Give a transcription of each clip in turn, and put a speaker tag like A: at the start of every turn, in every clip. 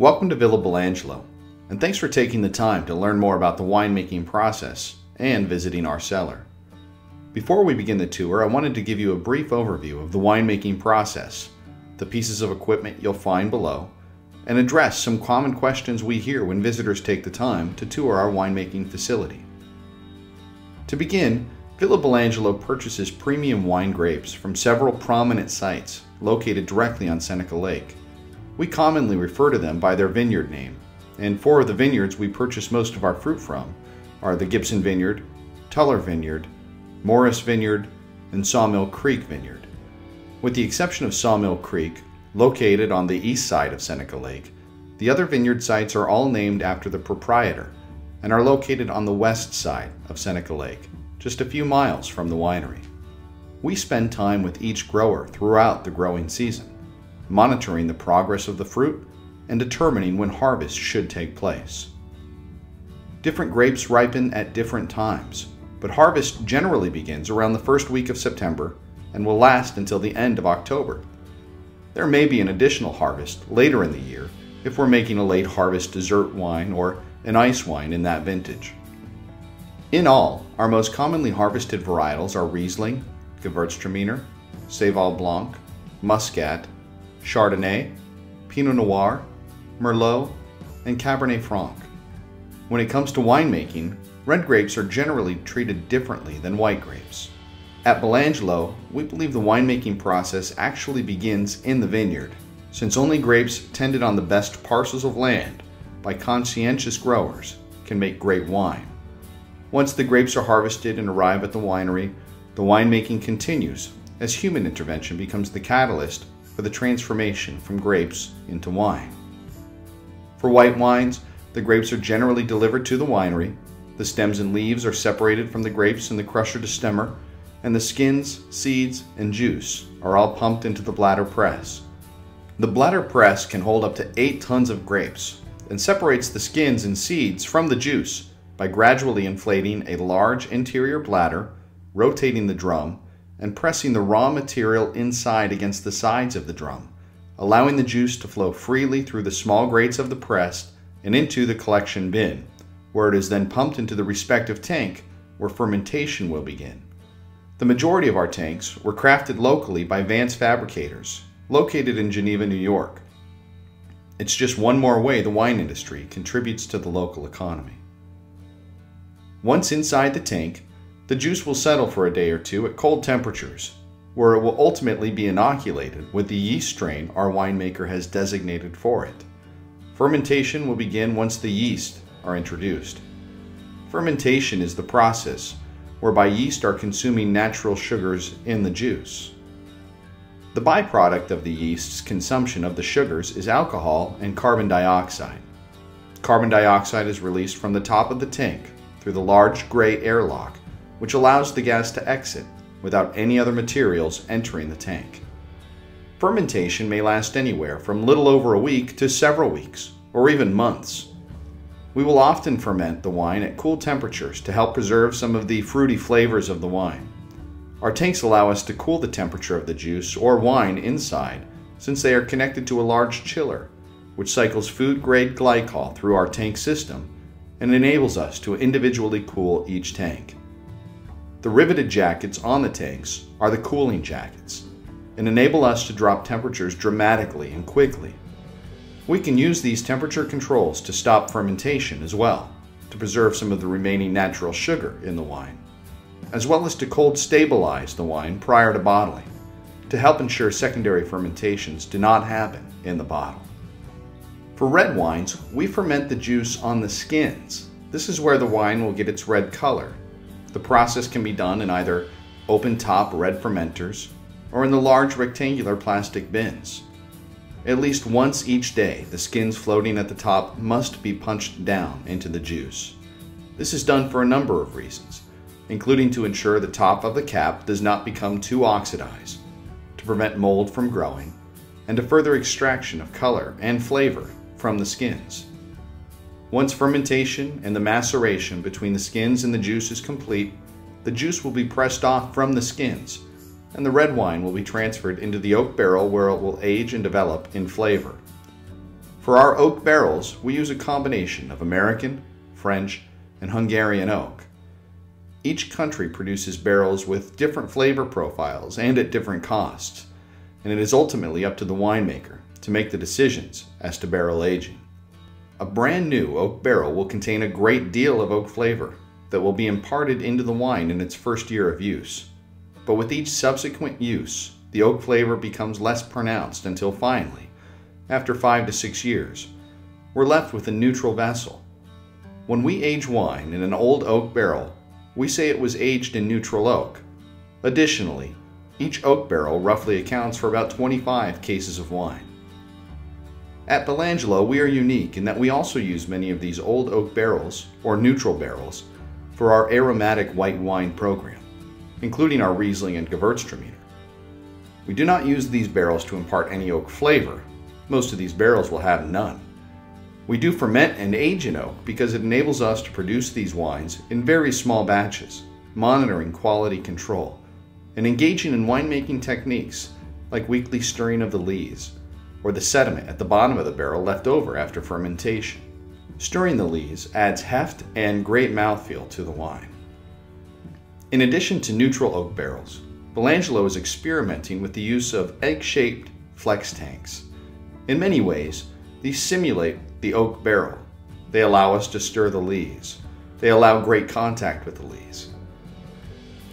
A: Welcome to Villa Bellangelo, and thanks for taking the time to learn more about the winemaking process and visiting our cellar. Before we begin the tour, I wanted to give you a brief overview of the winemaking process, the pieces of equipment you'll find below, and address some common questions we hear when visitors take the time to tour our winemaking facility. To begin, Villa Bellangelo purchases premium wine grapes from several prominent sites located directly on Seneca Lake. We commonly refer to them by their vineyard name, and four of the vineyards we purchase most of our fruit from are the Gibson Vineyard, Tuller Vineyard, Morris Vineyard, and Sawmill Creek Vineyard. With the exception of Sawmill Creek, located on the east side of Seneca Lake, the other vineyard sites are all named after the proprietor and are located on the west side of Seneca Lake, just a few miles from the winery. We spend time with each grower throughout the growing season, monitoring the progress of the fruit and determining when harvest should take place. Different grapes ripen at different times, but harvest generally begins around the first week of September and will last until the end of October. There may be an additional harvest later in the year if we're making a late harvest dessert wine or an ice wine in that vintage. In all, our most commonly harvested varietals are Riesling, Gewürztraminer, Seyval Blanc, Muscat, Chardonnay, Pinot Noir, Merlot, and Cabernet Franc. When it comes to winemaking, red grapes are generally treated differently than white grapes. At Bellangelo, we believe the winemaking process actually begins in the vineyard, since only grapes tended on the best parcels of land by conscientious growers can make great wine. Once the grapes are harvested and arrive at the winery, the winemaking continues as human intervention becomes the catalyst for the transformation from grapes into wine. For white wines, the grapes are generally delivered to the winery, the stems and leaves are separated from the grapes in the crusher to stemmer, and the skins, seeds, and juice are all pumped into the bladder press. The bladder press can hold up to 8 tons of grapes and separates the skins and seeds from the juice by gradually inflating a large interior bladder, rotating the drum, and pressing the raw material inside against the sides of the drum, allowing the juice to flow freely through the small grates of the press and into the collection bin, where it is then pumped into the respective tank where fermentation will begin. The majority of our tanks were crafted locally by Vance Fabricators, located in Geneva, New York. It's just one more way the wine industry contributes to the local economy. Once inside the tank, the juice will settle for a day or two at cold temperatures, where it will ultimately be inoculated with the yeast strain our winemaker has designated for it. Fermentation will begin once the yeast are introduced. Fermentation is the process whereby yeast are consuming natural sugars in the juice. The byproduct of the yeast's consumption of the sugars is alcohol and carbon dioxide. Carbon dioxide is released from the top of the tank through the large gray airlock, which allows the gas to exit without any other materials entering the tank. Fermentation may last anywhere from little over a week to several weeks, or even months. We will often ferment the wine at cool temperatures to help preserve some of the fruity flavors of the wine. Our tanks allow us to cool the temperature of the juice or wine inside, since they are connected to a large chiller, which cycles food-grade glycol through our tank system and enables us to individually cool each tank. The riveted jackets on the tanks are the cooling jackets and enable us to drop temperatures dramatically and quickly. We can use these temperature controls to stop fermentation as well, to preserve some of the remaining natural sugar in the wine, as well as to cold stabilize the wine prior to bottling, to help ensure secondary fermentations do not happen in the bottle. For red wines, we ferment the juice on the skins. This is where the wine will get its red color. The process can be done in either open-top red fermenters or in the large rectangular plastic bins. At least once each day, the skins floating at the top must be punched down into the juice. This is done for a number of reasons, including to ensure the top of the cap does not become too oxidized, to prevent mold from growing, and to further extraction of color and flavor from the skins. Once fermentation and the maceration between the skins and the juice is complete, the juice will be pressed off from the skins, and the red wine will be transferred into the oak barrel where it will age and develop in flavor. For our oak barrels, we use a combination of American, French, and Hungarian oak. Each country produces barrels with different flavor profiles and at different costs, and it is ultimately up to the winemaker to make the decisions as to barrel aging. A brand new oak barrel will contain a great deal of oak flavor that will be imparted into the wine in its first year of use. But with each subsequent use, the oak flavor becomes less pronounced until finally, after 5 to 6 years, we're left with a neutral vessel. When we age wine in an old oak barrel, we say it was aged in neutral oak. Additionally, each oak barrel roughly accounts for about 25 cases of wine. At Bellangelo, we are unique in that we also use many of these old oak barrels, or neutral barrels, for our aromatic white wine program, including our Riesling and Gewürztraminer. We do not use these barrels to impart any oak flavor. Most of these barrels will have none. We do ferment and age in oak because it enables us to produce these wines in very small batches, monitoring quality control, and engaging in winemaking techniques like weekly stirring of the lees, or the sediment at the bottom of the barrel left over after fermentation. Stirring the lees adds heft and great mouthfeel to the wine. In addition to neutral oak barrels, Bellangelo is experimenting with the use of egg-shaped flex tanks. In many ways, these simulate the oak barrel. They allow us to stir the lees. They allow great contact with the lees.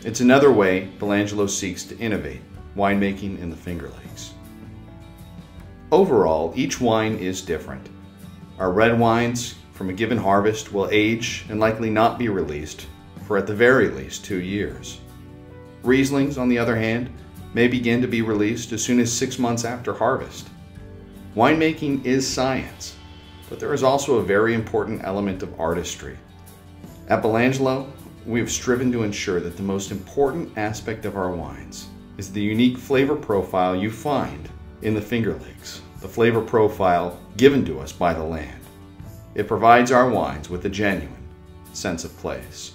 A: It's another way Bellangelo seeks to innovate winemaking in the Finger Lakes. Overall, each wine is different. Our red wines from a given harvest will age and likely not be released for at the very least 2 years. Rieslings, on the other hand, may begin to be released as soon as 6 months after harvest. Winemaking is science, but there is also a very important element of artistry. At Bellangelo, we have striven to ensure that the most important aspect of our wines is the unique flavor profile you find in the Finger Lakes, the flavor profile given to us by the land. It provides our wines with a genuine sense of place.